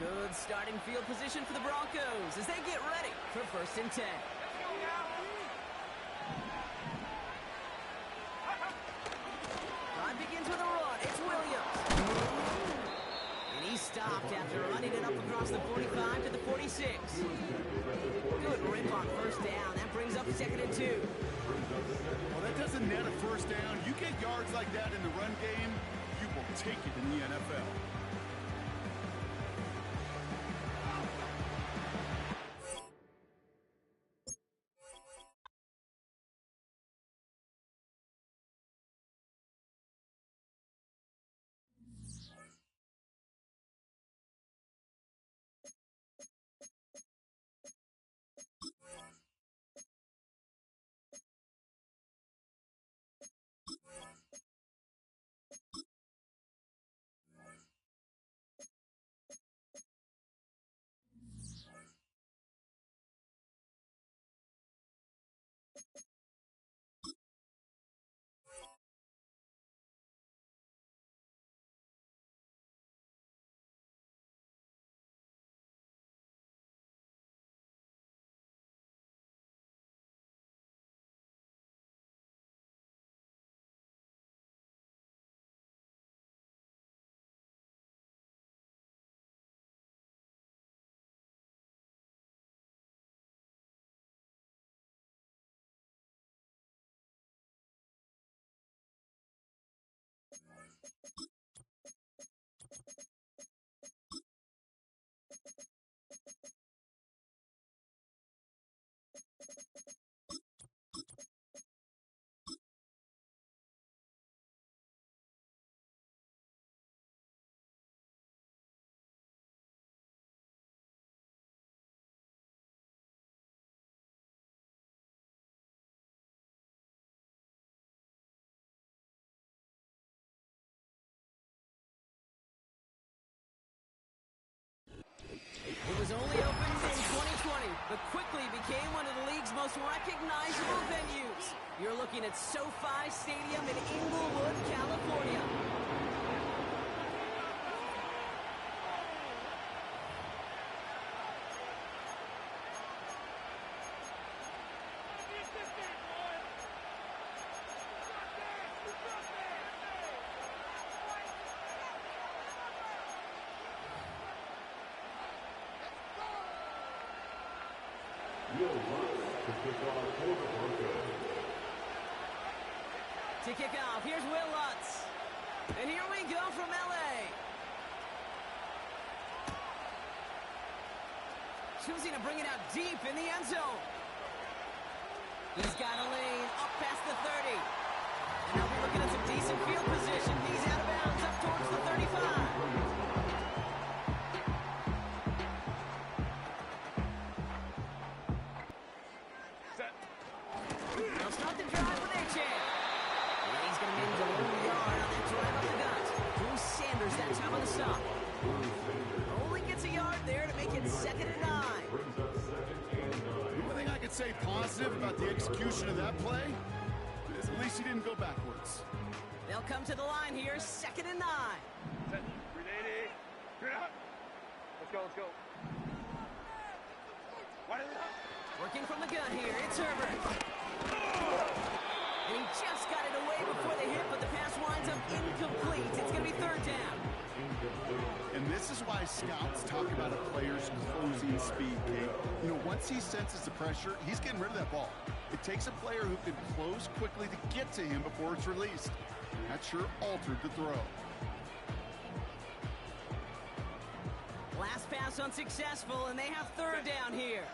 Good starting field position for the Broncos as they get ready for 1st and 10. Drive begins with a run. It's Williams. And he's stopped after running it up across the 45 to the 46. Good rip on 1st down. That brings up 2nd and 2. Well, that doesn't net a 1st down. You get yards like that in the run game, you will take it in the NFL. It was only opened in 2020, but quickly became one of the league's most recognizable venues. You're looking at SoFi Stadium in Inglewood, California. To kick off, here's Will Lutz. And here we go from L.A. Choosing to bring it out deep in the end zone. He's got a lane up past the 30. And they'll be looking at some decent field position. He's out of bounds up towards the 35. They'll start the drive with Achane. He's going to make a little yard on that drive up the gut. Bruce Sanders that time on the stop. Only gets a yard there to make it 2nd and 9. The one thing I could say positive about the execution of that play is at least he didn't go backwards. They'll come to the line here, 2nd and 9. Set. 380. Straight out. Let's go, let's go. Wide it up. Working from the gun here, it's Herbert. And he just got it away before the hit, but the pass winds up incomplete. It's going to be 3rd down. And this is why scouts talk about a player's closing speed, Kate. You know, once he senses the pressure, he's getting rid of that ball. It takes a player who can close quickly to get to him before it's released. That sure altered the throw. Last pass unsuccessful, and they have 3rd down here.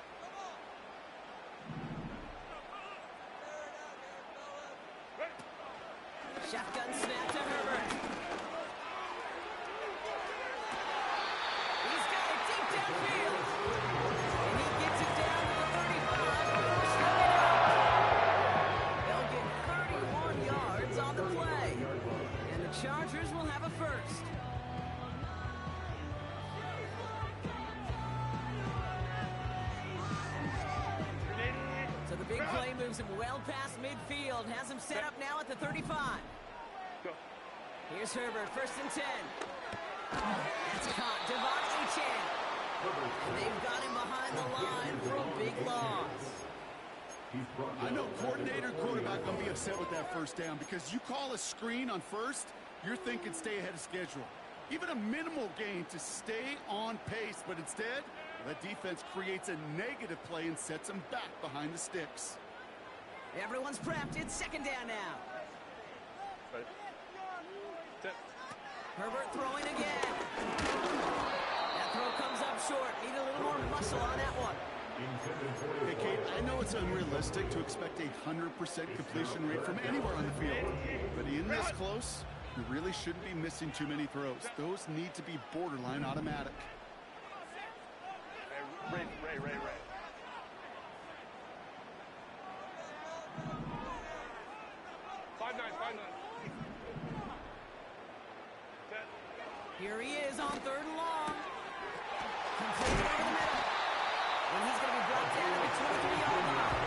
Shotgun snap to Herbert. He's got it deep downfield. And he gets it down to the 35 before stepping out. They'll get 31 yards on the play. And the Chargers will have a 1st. So the big play moves him well past midfield. Has him set up now at the 35. Here's Herbert, 1st and 10. That's caught. Devon Achane. And they've got him behind the line for a big loss. I know coordinator and quarterback going to be upset with that first down because you call a screen on first, you're thinking stay ahead of schedule. Even a minimal gain to stay on pace, but instead, that defense creates a negative play and sets them back behind the sticks. Everyone's prepped. It's second down now. Ready. Set. Herbert throwing again. That throw comes up short. Need a little more muscle on that one. Hey, Kate, I know it's unrealistic to expect a 100% completion rate from anywhere on the field, but in this close, you really shouldn't be missing too many throws. Those need to be borderline automatic. Hey, Ray. 5-9. Set. Here he is on third and long. Completed over the middle. And he's going to be brought down at the 23-yard line.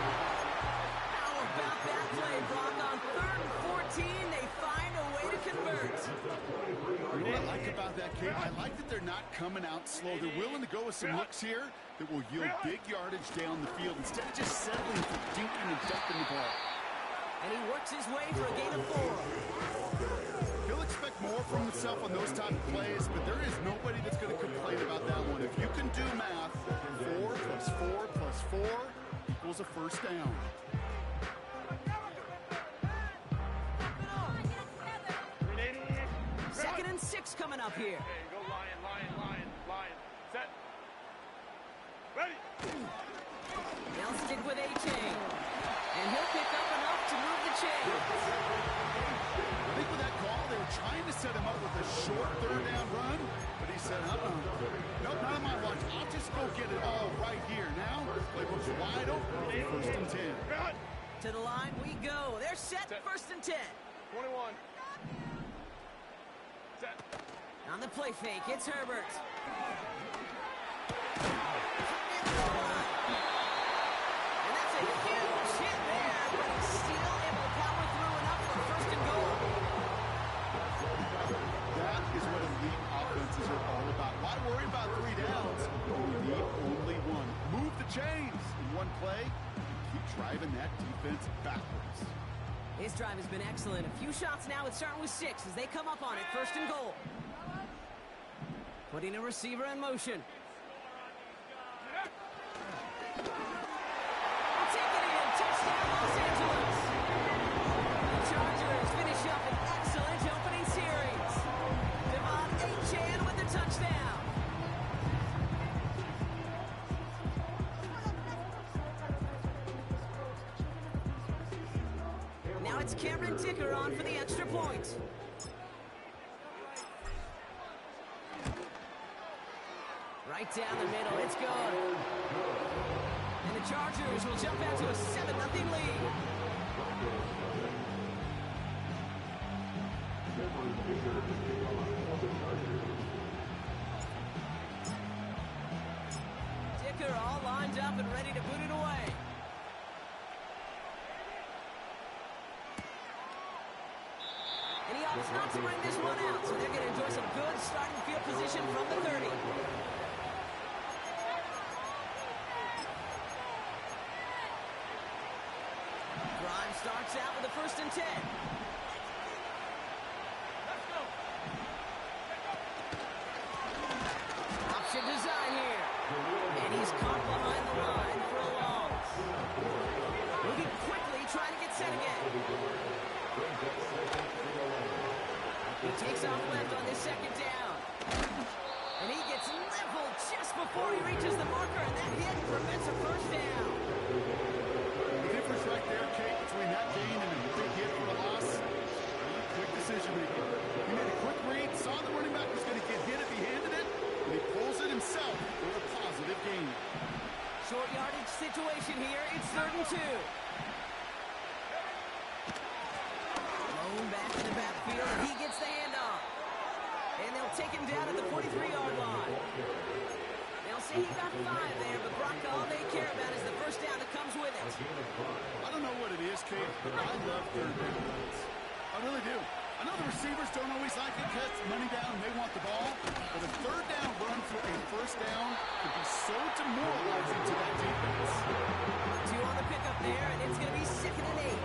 How about that play, Brock? On third and 14, they find a way to convert. You know what I like about that, Kate? I like that they're not coming out slow. They're willing to go with some looks here that will yield big yardage down the field instead of just settling for dinking and ducking the ball. And he works his way for a gain of 4. He'll expect more from himself on those type of plays, but there is nobody that's going to complain about that one. If you can do math, 4 plus 4 plus 4 equals a first down. Second and 6 coming up here. Okay, go Lion. Set. Ready. They'll stick with A-Chain. And he'll pick up enough to move the chains. I think with that call, they were trying to set him up with a short third down run, but he said, nope, not on my watch. I'll just go get it all right here. Now, playbook's wide open. First and 10. To the line we go. They're set. First and 10. 21. Set. On the play fake, it's Herbert. And that's a huge hit there, but he's still able to power through enough for first and goal. That is what elite offenses are all about. Why worry about 3 downs? You need only one. Move the chains in one play. Keep driving that defense backwards. His drive has been excellent. A few shots now. It's starting with 6 as they come up on it. First and goal. Putting a receiver in motion. Taking it in. Touchdown, Los Angeles. The Chargers finish up an excellent opening series. Devon Achane with the touchdown. Now it's Cameron Dicker on for the extra point. Right down the middle, it's good. And the Chargers will jump out to a 7-0 lead. Dicker all lined up and ready to boot it away. And he opts not to bring this one out, so they're going to enjoy some good starting field position from the 30. Grimes starts out with a first and 10. Option design here. And he's caught behind the line for a loss. Moving quickly, trying to get set again. He takes off left on this second down. And he gets leveled just before he reaches the marker, and that hit prevents a first down. The difference right there, Kate, between that gain and a big hit for a loss, really quick decision making. He made a quick read, saw the running back was going to get hit if he handed it, and he pulls it himself for a positive gain. Short yardage situation here. It's 3rd and 2. Blown back in the backfield, and he gets the handoff. And they'll take him down at the 43-yard line. They'll say he got 5 there, but Brock, all they care about is the first down that comes with it. I don't know what it is, Kate, but I love third down runs. I really do. I know the receivers don't always like it because money down and they want the ball, but a third down run for a first first down could be so demoralizing to that defense. 2 on the pickup there, and it's going to be 2nd and 8.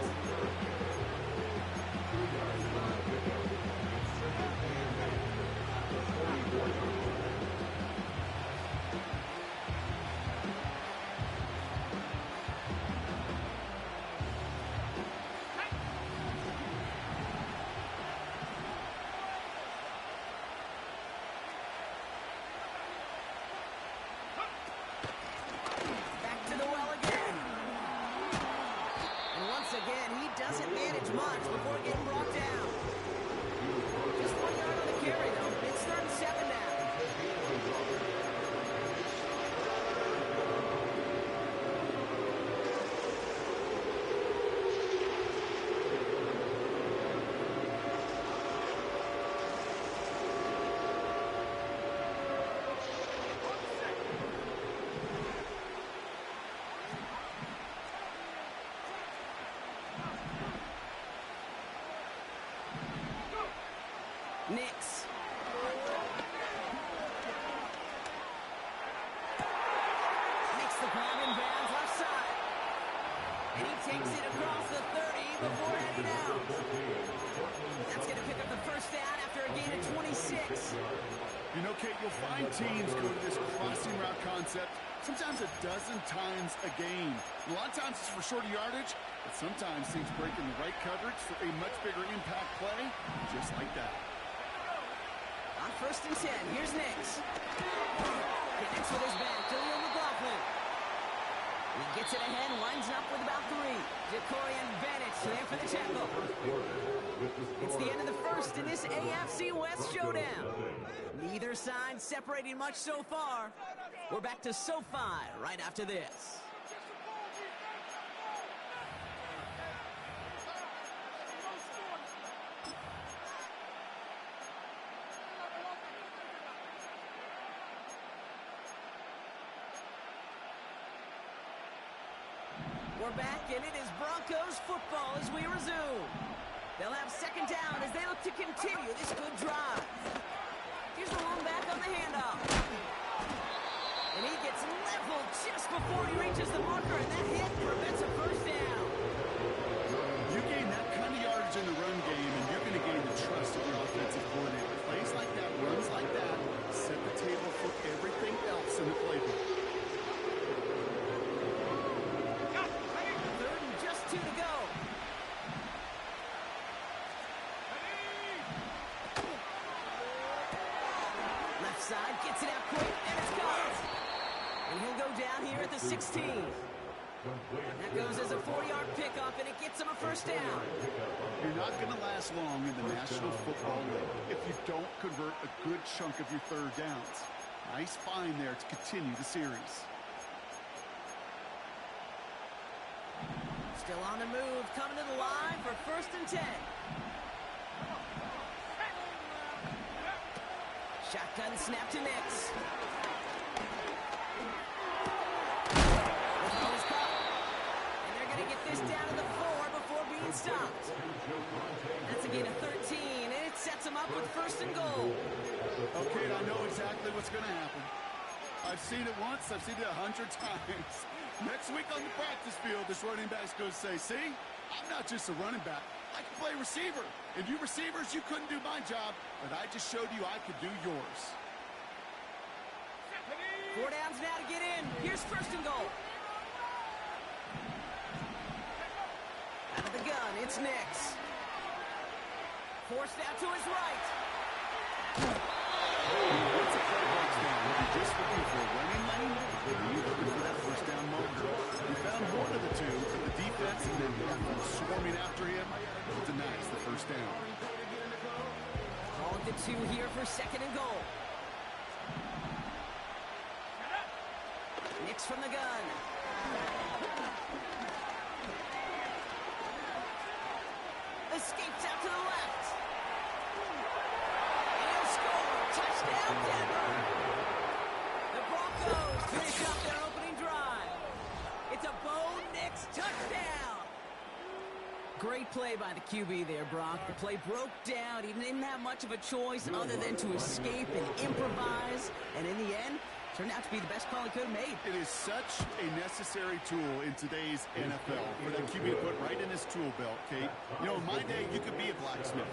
Again, he doesn't manage much before getting brought down. Just 1 yard on the carry, though. It's 3rd and 7 now. Nix. Makes the grab in bounds left side. And he takes it across the 30 before heading out. That's going to pick up the first down after a gain of 26. You know, Kate, you'll find teams go to this crossing route concept sometimes a dozen times a game. A lot of times it's for shorter yardage, but sometimes teams break in the right coverage for a much bigger impact play, just like that. On 1st and 10, here's Nix. Connects with his back, Jaleel McLaughlin. He gets it ahead, lines up with about 3. Jacorian Bennett there for the tackle. It's the end of the first in this AFC West showdown. Neither side separating much so far. We're back to SoFi right after this. We're back, and it is Broncos football as we resume. They'll have 2nd down as they look to continue this good drive. Here's the long back on the handoff. And he gets leveled just before he reaches the marker, and that hit prevents a first down. You gain that kind of yardage in the run game, and you're going to gain the trust of your offensive coordinator. Plays like that, runs like that, set the table for everything else in the playbook. 3rd and just 2 to go. Left side gets it out quick, and it's caught. And he'll go down here at the 16. That goes as a 4-yard pickup, and it gets him a first down. You're not going to last long in the National Football League if you don't convert a good chunk of your 3rd downs. Nice find there to continue the series. Still on the move, coming to the line for 1st and 10. Shotgun snap to Nix. And they're going to get this down to the 4 before being stopped. That's a gain of 13, and it sets them up with 1st and goal. Okay, I know exactly what's going to happen. I've seen it once, I've seen it 100 times. Next week on the practice field, this running back's going to say, see, I'm not just a running back. I can play receiver. And you receivers, you couldn't do my job, but I just showed you I could do yours. 4 downs now to get in. Here's 1st and goal. Out of the gun, it's Nix. Forced out to his right. What's a play box down? Were you just looking for a running lane, or were you looking for that 1st down marker? You found one of the two, but the defense and then swarming after him denies the 1st down. Calling the 2 here for 2nd and goal. Nix from the gun. Escapes out to the left. And he'll score. Touchdown, Denver. The Broncos finish up their opening drive. It's a Bo Nix touchdown. Great play by the QB there, Brock. The play broke down. He didn't have much of a choice other than to escape and improvise. And in the end, Turned out to be the best call he could have made. It is such a necessary tool in today's NFL for that QB to put right in his tool belt, Kate. You know, in my day, you could be a blacksmith,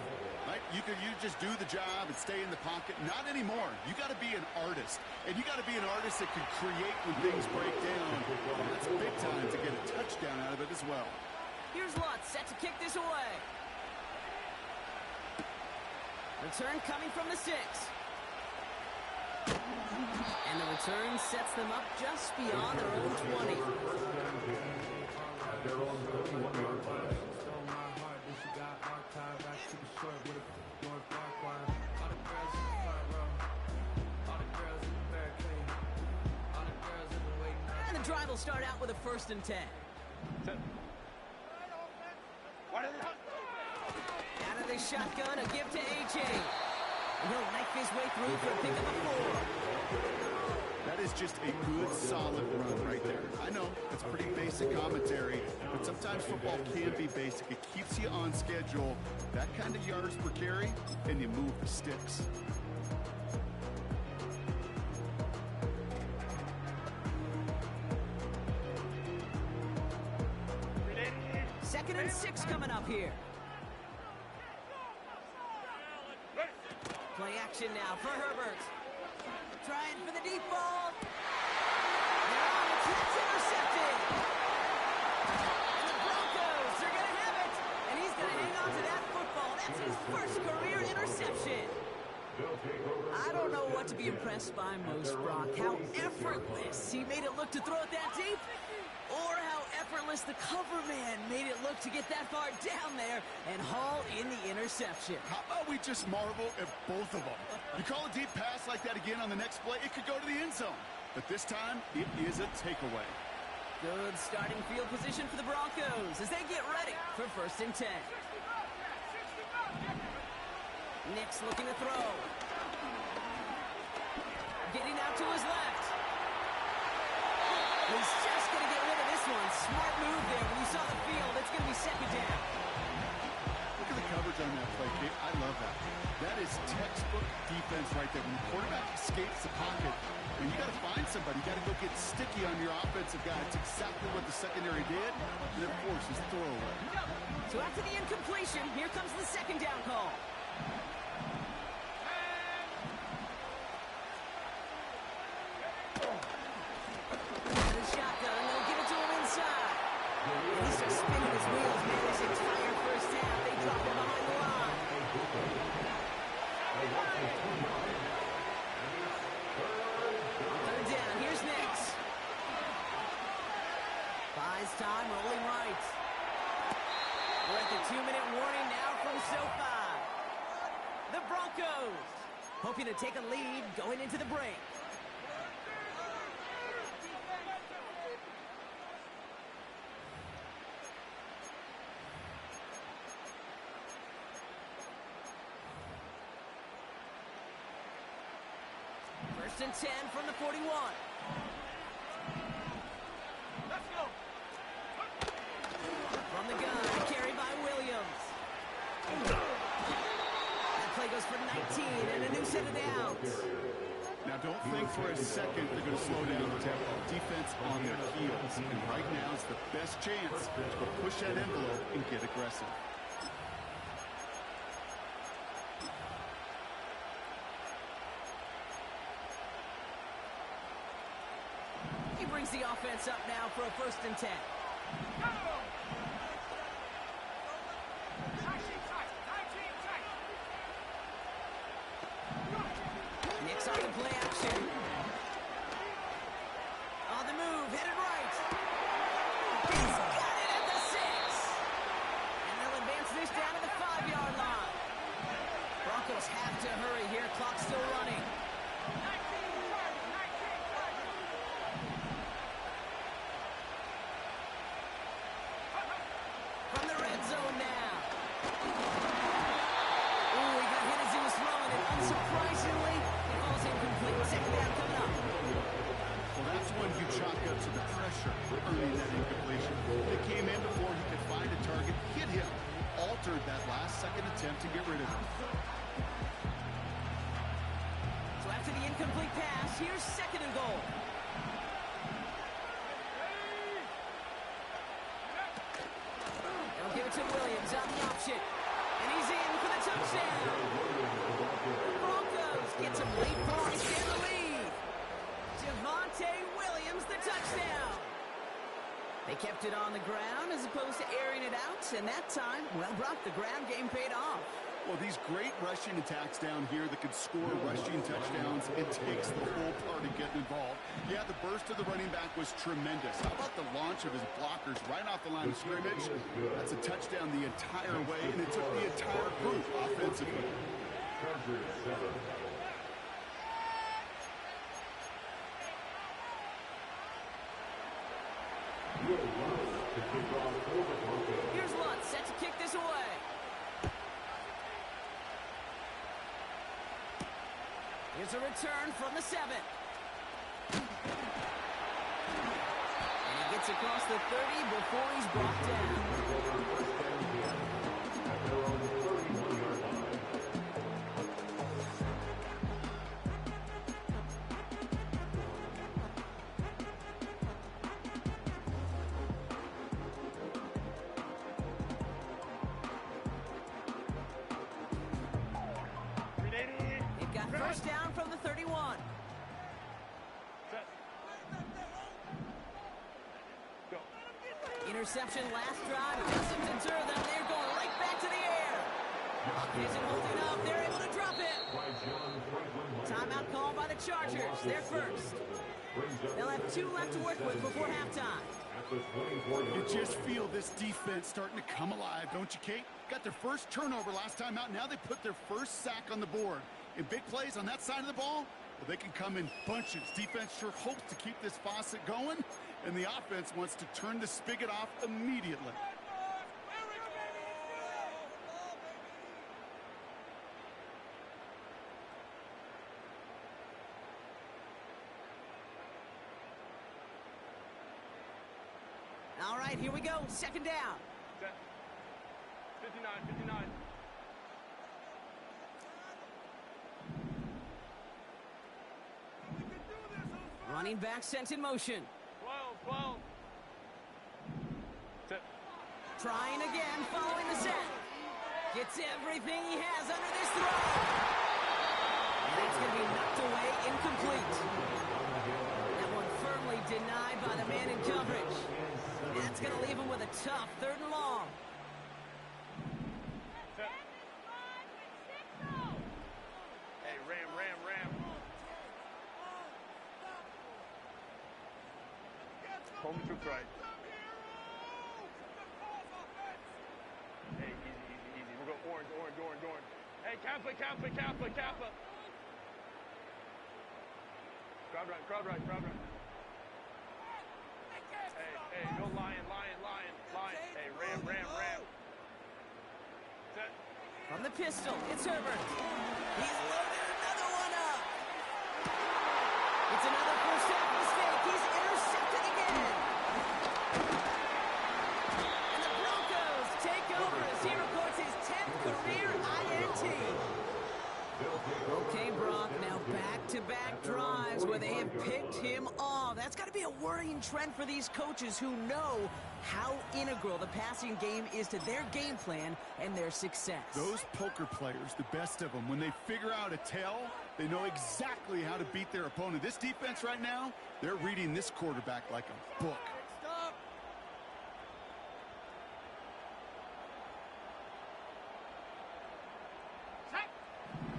right? You just do the job and stay in the pocket. Not anymore. You got to be an artist, and you got to be an artist that can create when things break down. And that's big time to get a touchdown out of it as well. Here's Lutz, set to kick this away. Return coming from the 6. And the return sets them up just beyond their own 20. And the drive will start out with a 1st and 10. Out of the shotgun, a give to A.J. And he'll knife his way through for a pick of the 4. That is just a good, solid run right there. I know, it's pretty basic commentary, but sometimes football can be basic. It keeps you on schedule. That kind of yards per carry, and you move the sticks. Second and 6 coming up here. Play action now for Herbert. Trying for the deep ball. They're on the catch, intercepted. And the Broncos are going to have it. And he's going to hang on to that football. That's his first career interception. I don't know what to be impressed by most, Brock. How effortless he made it look to throw it that deep, or how effortless the cover man made it look to get that far down there and haul in the interception. How about we just marvel at both of them? You call a deep pass like that again on the next play, it could go to the end zone. But this time, it is a takeaway. Good starting field position for the Broncos as they get ready for 1st and 10. Nick's looking to throw. Getting out to his left. He's just going to get rid of this one. Smart move there. When you saw the field, it's going to be 2nd down. Look at the coverage on that play, Kate. I love that. That is textbook defense right there. When the quarterback escapes the pocket, and you got to find somebody. You got to go get sticky on your offensive guy. It's exactly what the secondary did, and it forces throwaway. So after the incompletion, here comes the 2nd down call. Time rolling right. We're at the 2-minute warning now from SoFi. The Broncos hoping to take a lead going into the break. First and 10 from the 41. From the gun, carried by Williams. That play goes for 19 and a new set of downs. Now, don't think for a second they're going to slow down the tempo. Defense on their heels. And right now is the best chance to push that envelope and get aggressive. He brings the offense up now for a 1st and 10. Nick's on the play action. On the move, headed right. He's got it at the 6. And they'll advance this down to the 5-yard line. Broncos have to hurry here. Clock's still running. From the red zone now. Ooh, he got hit as he was throwing it. Unsurprisingly, it falls incomplete. incomplete pass. Here's second and goal. They'll give it to Williams on the option. And he's in for the touchdown. Broncos get some late points in the lead. Javonte Williams, the touchdown. They kept it on the ground as opposed to airing it out. And that time, well, Brock, the ground game paid off. Well, these great rushing attacks down here that can score rushing touchdowns, it takes the whole party getting involved. Yeah, the burst of the running back was tremendous. How about the launch of his blockers right off the line of scrimmage? That's a touchdown the entire way, and it took the entire group offensively. Here's Lutz set to kick this away. Here's a return from the 7. And he gets across the 30 before he's brought down. They've got first down from the 31. Set. Go. Interception last drive. It doesn't deter them. They're going right back to the air. Isn't holding up. They're able to drop it. Timeout called by the Chargers. They're first. They'll have 2 left to work with before halftime. You just feel this defense starting to come alive, don't you, Kate? Got their first turnover last time out. Now they put their first sack on the board. In big plays on that side of the ball, well, they can come in bunches. Defense sure hopes to keep this faucet going, and the offense wants to turn the spigot off immediately. All right, here we go. Second down. Set. 59, 59. Running back sent in motion. 12. Set. Trying again, following the set. Gets everything he has under this throw. And it's going to be knocked away, incomplete. That one firmly denied by the man in coverage. And that's going to leave him with a tough 3rd and long. Set. Hey, ram. Home troops right. Hey, easy. We'll go orange. Hey, Kappa. Crowd right. Hey, go lion. Hey, ram. Set. From the pistol, it's Herbert. He's loaded another one up. It's another first half mistake. He's intercepted again. And the Broncos take over as he records his 10th career INT. Okay, Brock, now back-to-back drives where they have picked him off. That's got to be a worrying trend for these coaches who know how integral the passing game is to their game plan and their success. Those poker players, the best of them, when they figure out a tell, they know exactly how to beat their opponent. This defense right now, they're reading this quarterback like a book. Stop.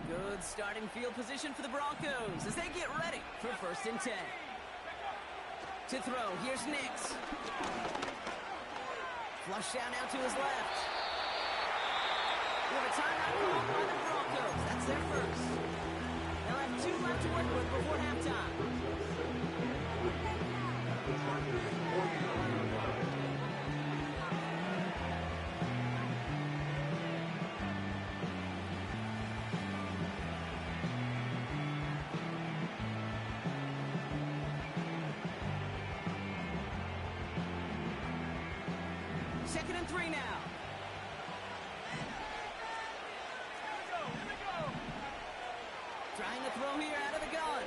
Good starting field position for the Broncos as they get ready for 1st and 10. To throw, here's Nix. Flush down out to his left. We have a timeout called by the Broncos. That's their first. They'll have 2 left to work with before halftime. Second and 3 now. Trying to throw here out of the gun.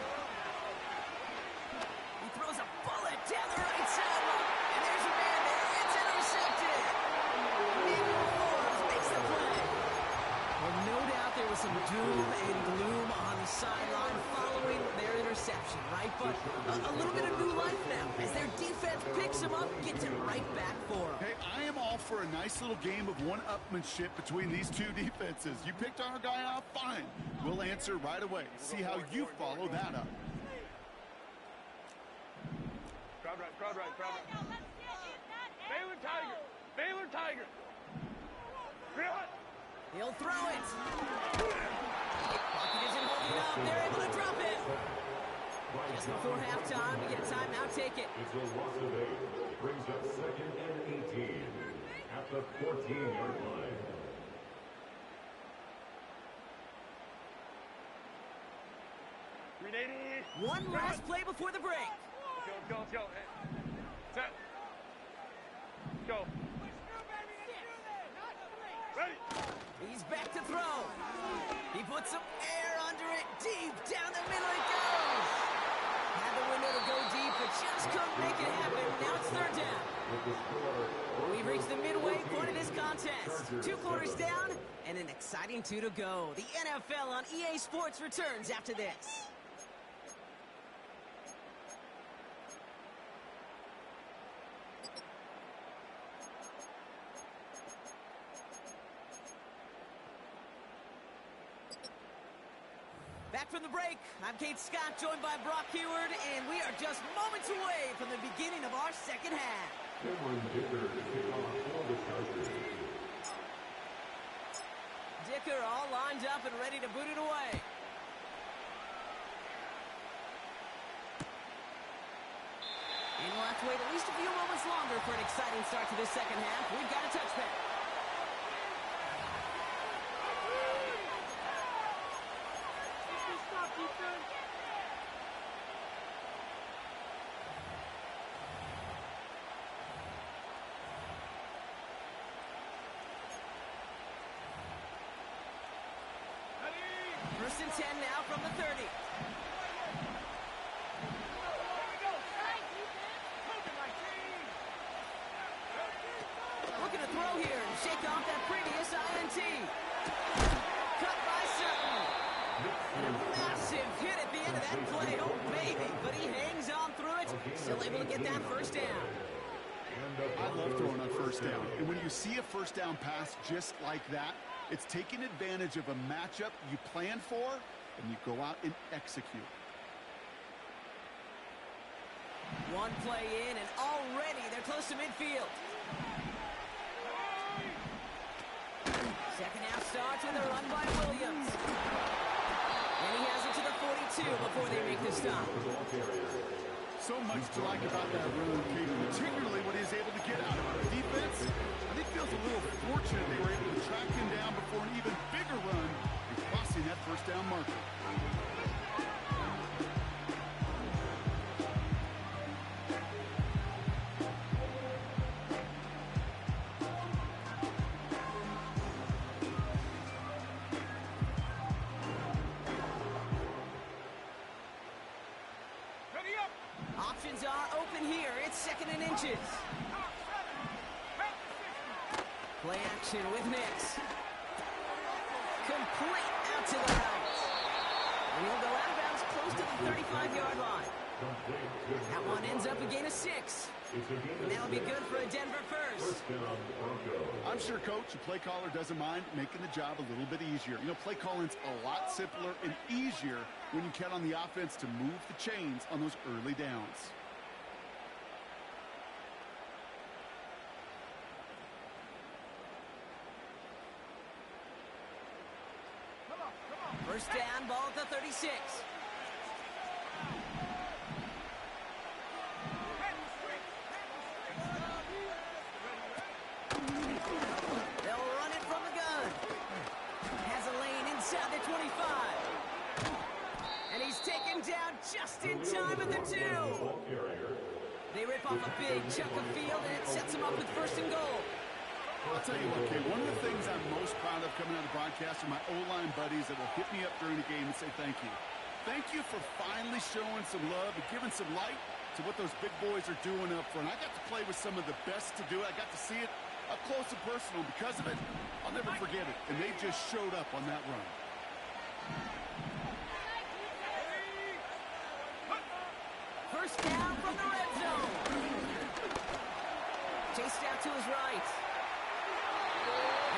a little bit of new life now as their defense picks him up, gets it right back for him. Hey, I am all for a nice little game of one-upmanship between these two defenses. You picked our guy off, fine. We'll answer right away. See how you follow that up. Crowd right, crowd right, crowd right. Baylor Tiger! Baylor Tiger! He'll throw it. Pocket isn't holding up. They're able to drop it. Just before halftime, we get a timeout. Take it. It's a loss of 8. Brings up 2nd and 18 at the 14-yard line. One last play before the break. Let's go, let's go, let's go. Set. Go. Ready. He's back to throw. He puts some air under it. Deep down the middle it goes. Had the window to go deep, but just couldn't make it happen. Now it's third down. We've reached the midway point of this contest. 2 quarters down and an exciting 2 to go. The NFL on EA Sports returns after this. Back from the break, I'm Kate Scott, joined by Brock Heward, and we are just moments away from the beginning of our second half. Cameron Dicker to kick off for the Chargers. Dicker all lined up and ready to boot it away. And we'll have to wait at least a few moments longer for an exciting start to this second half. We've got a touchback. First and 10 now from the 30. Looking to throw here and shake off that previous INT. Cut by Sutton. And a massive hit at the end of that play. Oh, baby. But he hangs on through it. Still able to get that first down. I love throwing on first down. And when you see a first down pass just like that, it's taking advantage of a matchup you plan for, and you go out and execute. One play in, and already they're close to midfield. Second half starts with a run by Williams. And he has it to the 42 before they make the stop. So much to like about that run, Kate, particularly when he's able to get out of it. Defense, I think, feels a little fortunate they were able to track him down before an even bigger run and crossing that first down marker. Options are open here. It's 2nd and inches. Play action with Nix. Complete out to the right. And he'll go out of bounds close to the 35-yard line. That one ends up a gain of 6. And that'll be good for a Denver first. I'm sure, Coach, the play caller doesn't mind making the job a little bit easier. You know, play calling's a lot simpler and easier when you count on the offense to move the chains on those early downs. First down, ball at the 36. They'll run it from the gun. Has a lane inside the 25. And he's taken down just in time at the 2. They rip off a big chunk of field, and it sets them up with first and goal. I'll tell you what, Kate, one of the things I'm most proud of coming out of the broadcast are my O-line buddies that will hit me up during the game and say thank you. Thank you for finally showing some love and giving some light to what those big boys are doing up front. I got to play with some of the best to do it. I got to see it up close and personal. Because of it, I'll never forget it. And they just showed up on that run. first down from the red zone. Chased out to his right.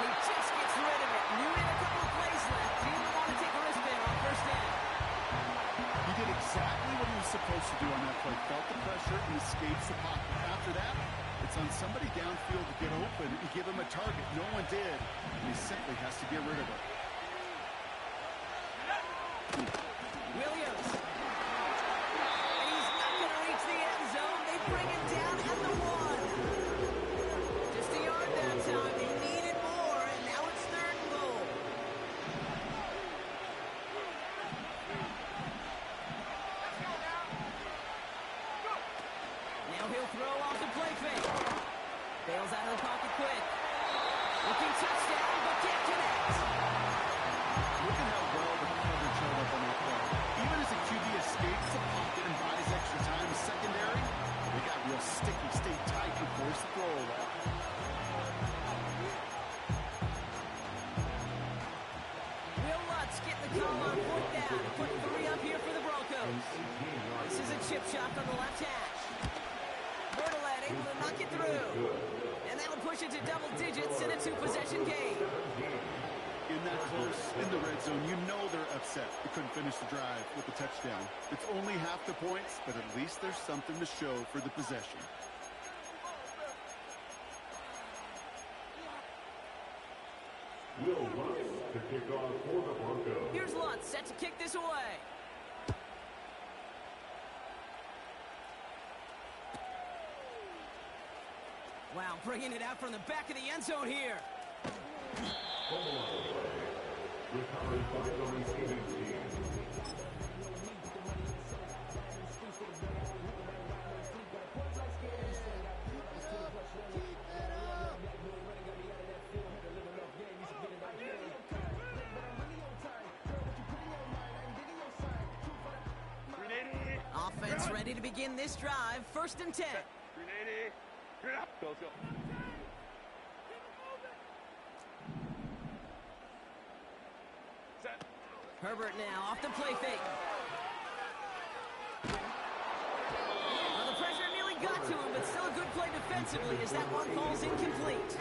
And he just gets rid of it. Knew he had a couple of plays left. Didn't want to take a risk there on first down. He did exactly what he was supposed to do on that play. Felt the pressure and escapes the pocket. After that, it's on somebody downfield to get open and give him a target. No one did. And he simply has to get rid of it. Williams. And he's not going to reach the end zone. They bring him down at the 1. Just a yard that time. They needed more, and now it's 3rd and goal. Now he'll throw off the play fake. Bails out of the pocket quick. Looking touchdown, but can't connect. Look at how well the coverage held up on that play. Even as a QB escapes the pocket and buys extra time secondary, they got real sticky, stayed tight, and forced the throw away. Will Lutz getting the call on 4th down. Put 3 up here for the Broncos. This is a chip shot on the left hash. Bertolet able to knock it through. And that'll push it to double digits in a 2-possession game. In that close, in the red zone, you know they're upset. They couldn't finish the drive with the touchdown. It's only half the points, but at least there's something to show for the possession. Will Lutz to kick off for the Broncos. Here's Lutz set to kick this away. Wow, bringing it out from the back of the end zone here. Recovered by the receiving team. Offense ready to begin this drive. 1st and 10. 380. Go, let's go. Set. Herbert now off the play fake. Well, the pressure nearly got to him, but still a good play defensively as that one falls incomplete.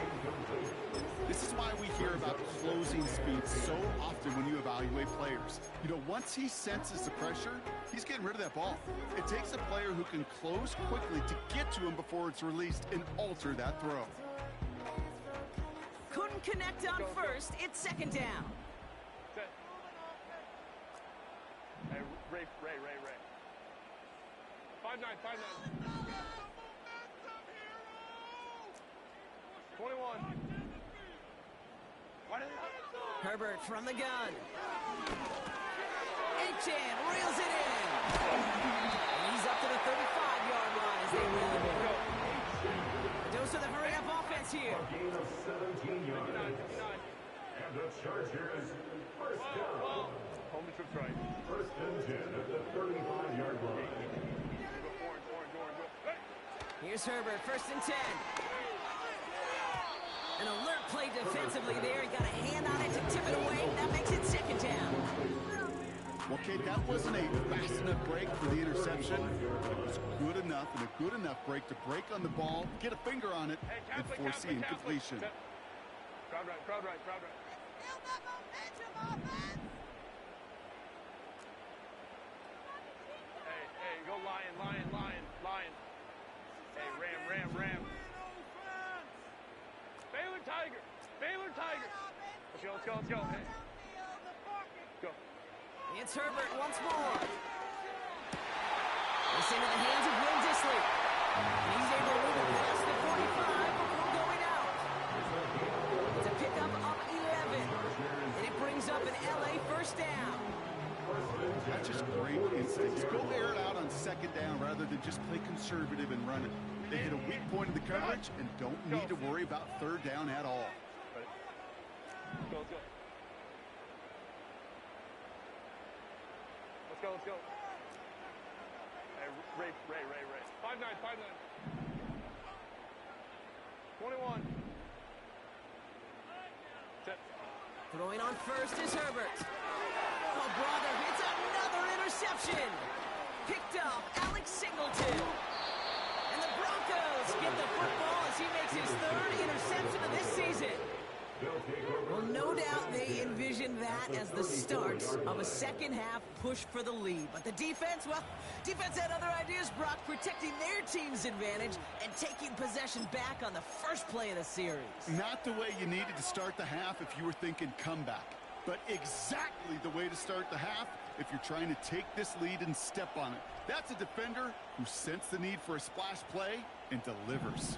This is why we hear about closing speed so often when you evaluate players. You know, once he senses the pressure, he's getting rid of that ball. It takes a player who can close quickly to get to him before it's released and alter that throw. Couldn't connect on first. It's 2nd down. Set. Hey, Ray. 5-9. 21. Herbert from the gun. Achan reels it in. And he's up to the 35-yard line as they reel him in. A dose of the hurry-up offense here. A gain of 17 yards. And the Chargers first down. Home the trip's right. 1st and 10 at the 35-yard line. Orange. Hey. Here's Herbert, 1st and 10. An alert play defensively there. He got a hand on it to tip it away. That makes it 2nd down. Well, Kate, that wasn't a fast enough break for the interception. It was good enough and a good enough break to break on the ball, get a finger on it, and force the incompletion. Crowd right. Hey, go Lion. Hey, Ram. Baylor Tiger. Let's go. Hey. Go. It's Herbert once more. It's into the hands of Will Dissly. And he's able to move it past the 45 before going out. It's a pickup of 11. And it brings up an LA 1st down. That's just great instincts. Go air it out on 2nd down rather than just play conservative and run it. They hit a weak point in the coverage and don't need to worry about 3rd down at all. Let's go. Hey, Ray. 5-9. 21. Set. Throwing on first is Herbert. Oh, brother, it's another interception. Picked up. Alex Sigma Singleton. And the Broncos get the football as he makes his third interception of this season. Well, no doubt they envisioned that as the start of a second-half push for the lead. But the defense, well, defense had other ideas, Brock, protecting their team's advantage and taking possession back on the first play of the series. Not the way you needed to start the half if you were thinking comeback, but exactly the way to start the half if you're trying to take this lead and step on it. That's a defender who sensed the need for a splash play and delivers.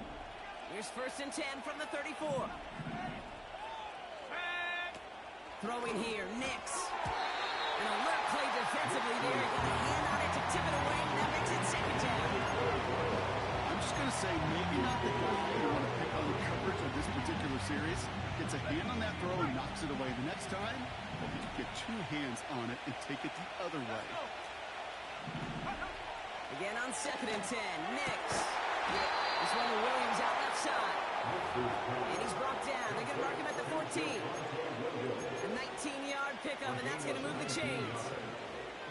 Here's 1st and 10 from the 34. Throwing here, Nix. An alert play defensively there. Got a hand on it to tip it away, and that makes it 2nd down. I'm just going to say maybe not the guy you want to pick on the coverage of this particular series. Gets a hand on that throw and knocks it away. The next time, well, he can get 2 hands on it and take it the other way. Again on 2nd and 10, Nix. This one to Williams out left side. And he's brought down. They're going to mark him at the 14. A 19-yard pickup, and that's going to move the chains.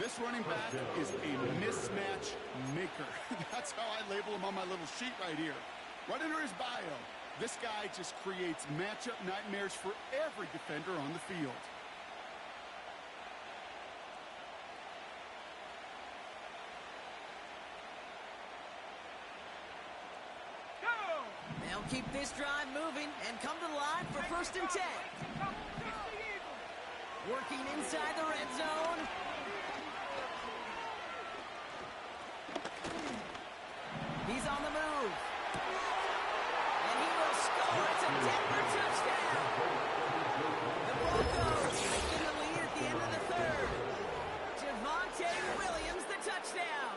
This running back is a mismatch maker. That's how I label him on my little sheet right here. Right under his bio, this guy just creates matchup nightmares for every defender on the field. They'll keep this drive moving and come to the line for 1st and 10. Working inside the red zone. He's on the move. And he will score. It's a Denver touchdown. The Broncos taking the lead at the end of the 3rd. Javonte Williams, the touchdown.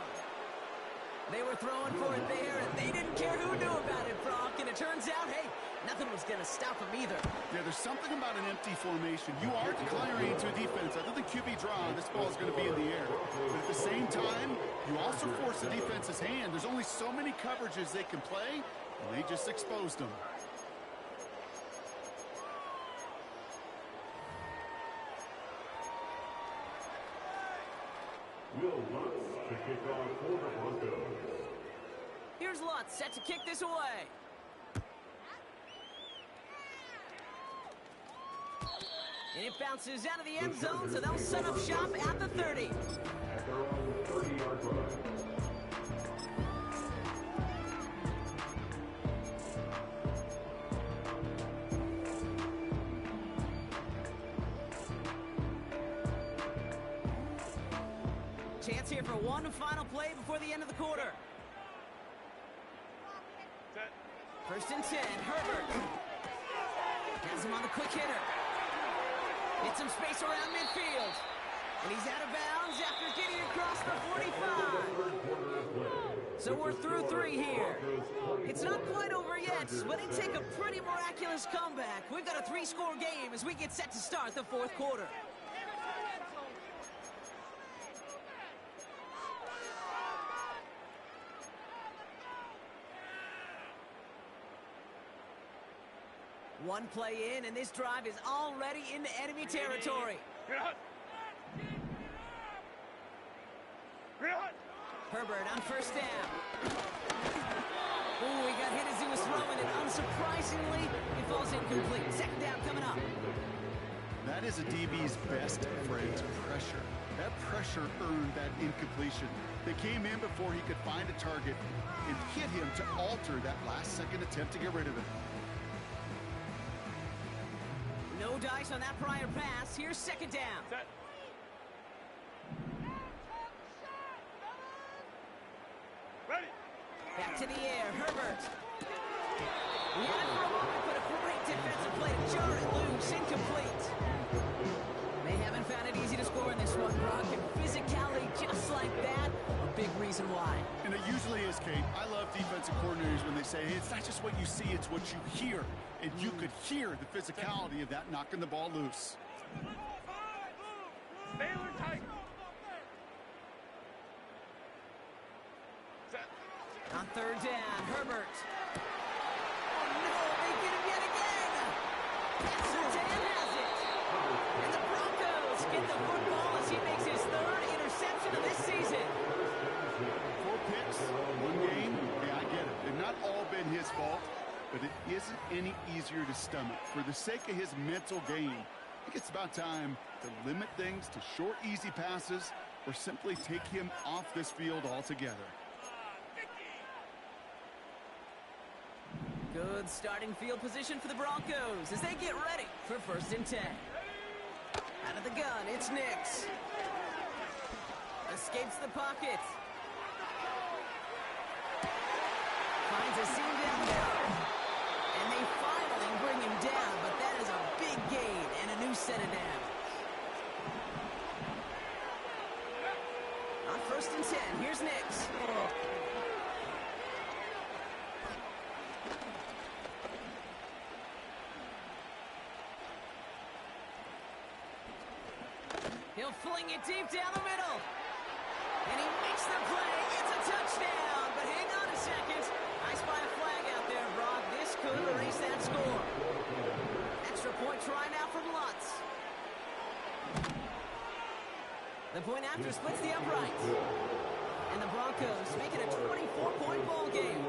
They were throwing for it there, and they didn't care who knew about it, Brock. And it turns out, hey, nothing was going to stop them either. Yeah, there's something about an empty formation. You are declaring to a defense. Other than QB draw, this ball is going to be in the air. But at the same time, you also force the defense's hand. There's only so many coverages they can play, and they just exposed them. Will Lutz to kick off for the Broncos. Here's Lutz set to kick this away. And it bounces out of the end zone, so they'll set up shop at the 30. At their own 30-yard line. Chance here for one final play before the end of the quarter. Set. 1st and 10, Herbert. Has him on the quick hitter. Gets some space around midfield. And he's out of bounds after getting across the 45. So we're through 3 here. It's not quite over yet, but it take a pretty miraculous comeback. We've got a 3-score game as we get set to start the 4th quarter. One play in, and this drive is already into enemy territory. Herbert on 1st down. Ooh, he got hit as he was throwing it. Unsurprisingly, it falls incomplete. 2nd down coming up. That is a DB's best friend, pressure. That pressure earned that incompletion. They came in before he could find a target and hit him to alter that last-second attempt to get rid of it. No dice on that prior pass. Here's 2nd down. Set. Ready. Back to the air, Herbert. He had it for a moment, but a great defensive play to jar it loose, incomplete. They haven't found it easy to score in this one, Brock, and physicality just like that, a big reason why. And it usually is, Kate. I love defensive coordinators when they say, hey, it's not just what you see, it's what you hear. And you could hear the physicality of that knocking the ball loose. Baylor Tiger. Set. On 3rd down, Herbert. Oh, no, they get him yet again. And Surtain has it. And the Broncos get the football as he makes his 3rd interception of this season. 4 picks, but it isn't any easier to stomach. For the sake of his mental game, I think it's about time to limit things to short, easy passes or simply take him off this field altogether. Good starting field position for the Broncos as they get ready for 1st and 10. Out of the gun, it's Nix. Escapes the pocket. Finds a seam down the middle. And they finally bring him down, but that is a big gain and a new set of downs. On 1st and 10, here's Nix. He'll fling it deep down the middle. And he makes the play. It's a touchdown. But hang on a second. I spy a flag out there, Brock. This could erase that score. Extra point try now from Lutz. The point after splits the uprights. And the Broncos make it a 24-point ball game.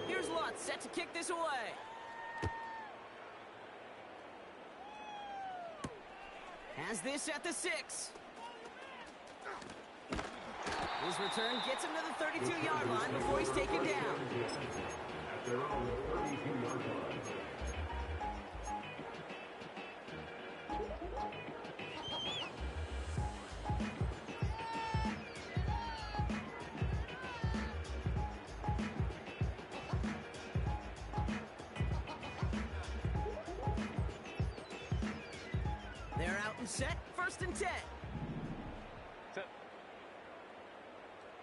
Here's Lutz set to kick this away. Has this at the 6. His return gets him to the 32-yard line before he's taken down. At their own 32-yard line. They're out and set. 1st and 10. Set.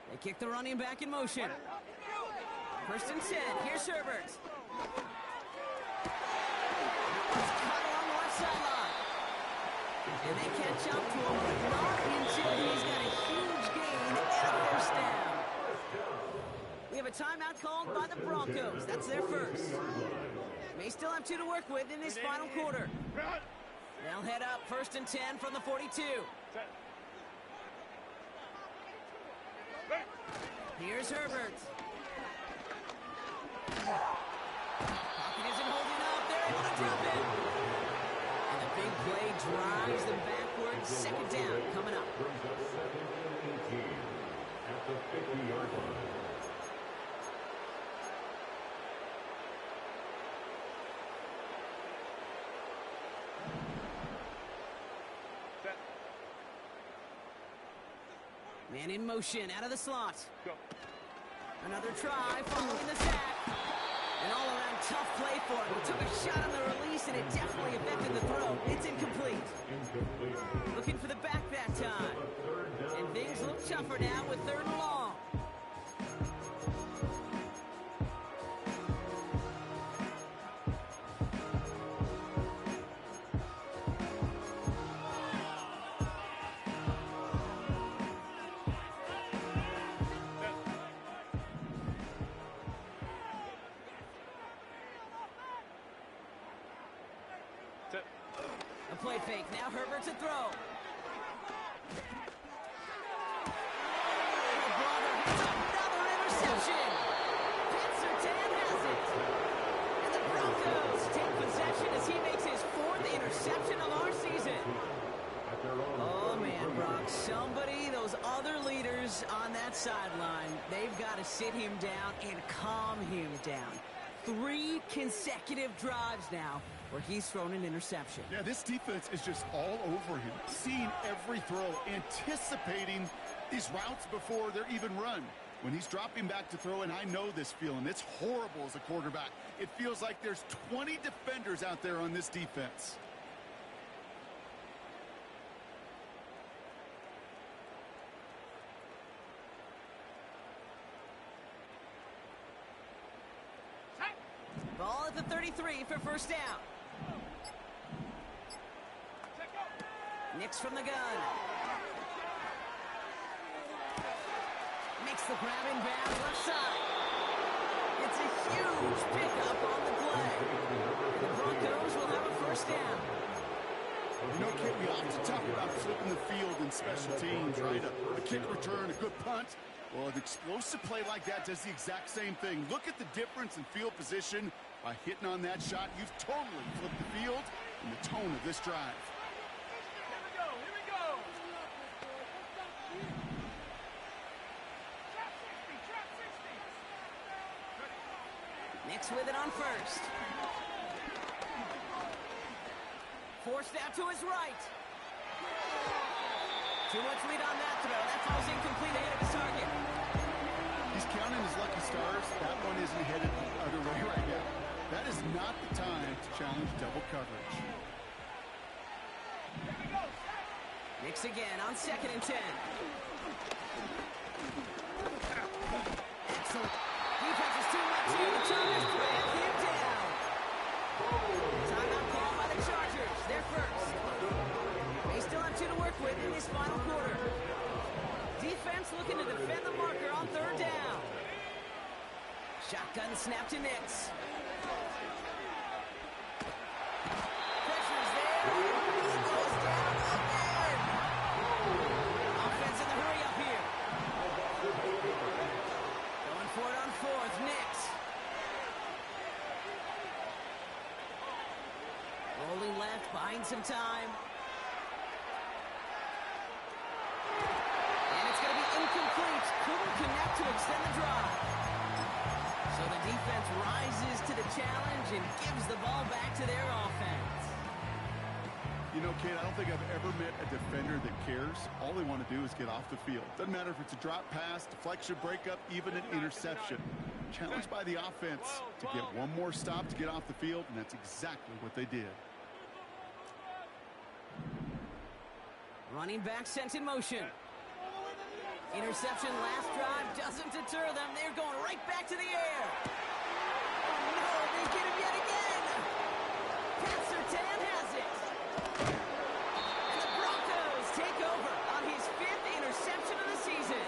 They kick the running back in motion. 1st and 10. Here's Herbert. It's cut along the left sideline. And they catch up to him, but not until he's got a huge gain and a 1st down. We have a timeout called by the Broncos. That's their first. May still have 2 to work with in this final quarter. They'll head up 1st and 10 from the 42. Set. Here's Herbert. Pocket isn't holding up. They're able to drop it. And the big play drives them backwards. 2nd down coming up. Brings up 2nd and 18 at the 50-yard line. Set. Man in motion out of the slot. Go. Another try following the sack. An all-around tough play for him. He took a shot on the release, and it definitely affected the throw. It's incomplete. Looking for the back that time. And things look tougher now with 3rd and long. Set. A play fake. Now Herbert to throw. Brother hits another interception. Pinsertan has it. And the Broncos take possession as he makes his 4th interception of our season. Oh, man, Brock. Somebody, those other leaders on that sideline, they've got to sit him down and calm him down. 3 consecutive drives now where he's thrown an interception. Yeah, this defense is just all over him, seeing every throw, anticipating these routes before they're even run. When he's dropping back to throw, and I know this feeling, it's horrible as a quarterback. It feels like there's 20 defenders out there on this defense. Ball at the 33 for 1st down. Nix from the gun. Makes the grab in bounds left side. It's a huge pickup on the play. The Broncos will have a 1st down. You know, Kit, we often talk about in the field in special teams, right? A kick return, a good punt. Well, an explosive play like that does the exact same thing. Look at the difference in field position. By hitting on that shot, you've totally flipped the field and the tone of this drive. Here we go. Trap 60. Nix with it on first. Forced out to his right. Too much lead on that throw. That throws incomplete ahead of his target. He's counting his lucky stars. That one isn't headed the other way right now. That is not the time to challenge double coverage. Nix again on 2nd and 10. Excellent. Defense is too much here. The Chargers drag him down. Timeout call by the Chargers. They're first. They still have 2 to work with in this final quarter. Defense looking to defend the marker on 3rd down. Shotgun snap to Nix. Pressure's there. He goes down again. Offense in the hurry up here. Going for it on 4th. Nix. Rolling left, buying some time. And it's going to be incomplete. Couldn't connect to extend the drive. So the defense rises to the challenge and gives the ball back to their offense. You know, Kate, I don't think I've ever met a defender that cares. All they want to do is get off the field. Doesn't matter if it's a drop pass, deflection, breakup, even an interception. Challenged by the offense to get one more stop to get off the field, and that's exactly what they did. Running back sent in motion. Interception last drive doesn't deter them. They're going right back to the air. Oh, no, they get him yet again. Pat Surtain has it. And the Broncos take over on his 5th interception of the season.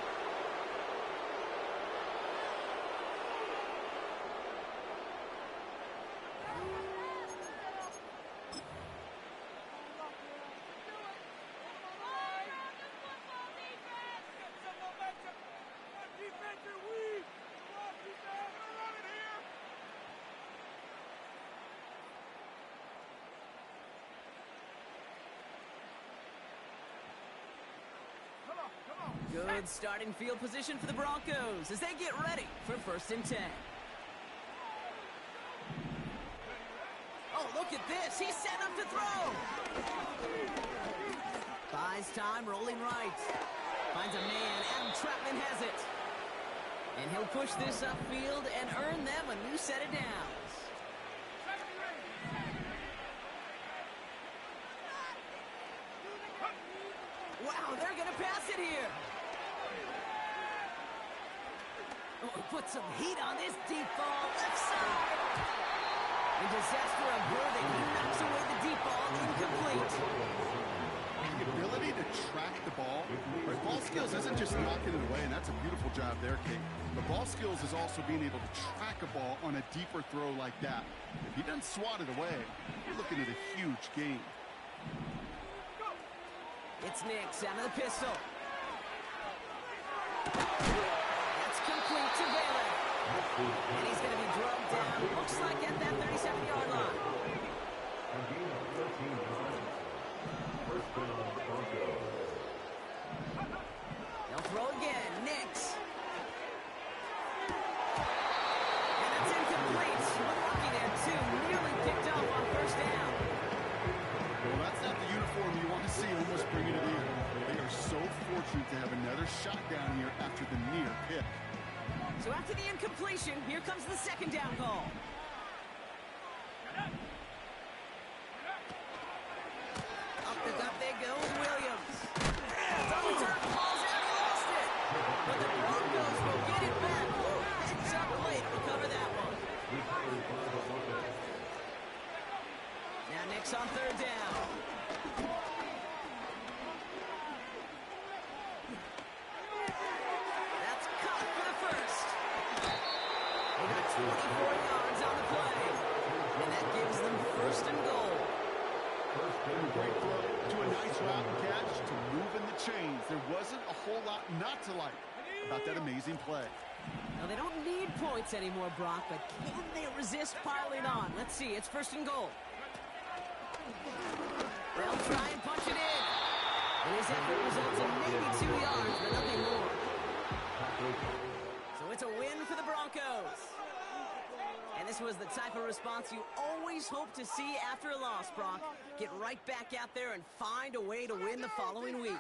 Good starting field position for the Broncos as they get ready for 1st and 10. Oh, look at this. He's set up to throw. Buys time, rolling right. Finds a man. Adam Trautman has it. And he'll push this upfield and earn them a new set of downs. Wow, they're going to pass it here. Oh, put some heat on this deep ball, left side. In disaster of birthing, he knocks away the deep ball, incomplete. The ability to track the ball, right? Ball skills isn't just knocking it away, and that's a beautiful job there, Kate. The ball skills is also being able to track a ball on a deeper throw like that. If he doesn't swat it away, you're looking at a huge gain. It's Nix out of the pistol. That's complete to Bailey. And he's going to be drugged down, looks like at that 37-yard line. They'll throw again. Nix. And it's incomplete. Unlucky there, too. Nearly picked off on 1st down. Well, that's not the uniform you want to see almost bring it to the end. They are so fortunate to have another shot down here after the near pick. So after the incompletion, here comes the 2nd down call. Up the gut they go with Williams. Double turn, falls out, he lost it. But the Broncos will get it back. Heads up play to recover that one. Now Nix on 3rd down. That's caught for the first. They got 24 yards on the play. And that gives them 1st and goal. Great throw to a nice route and catch to move in the chains. There wasn't a whole lot not to like about that amazing play. Now, they don't need points anymore, Brock, but can they resist piling on? Let's see. It's 1st and goal. They'll try and punch it in. And his effort results in maybe 2 yards, but nothing more. So it's a win for the Broncos. And this was the type of response you always hope to see after a loss, Brock. Get right back out there and find a way to win the following week.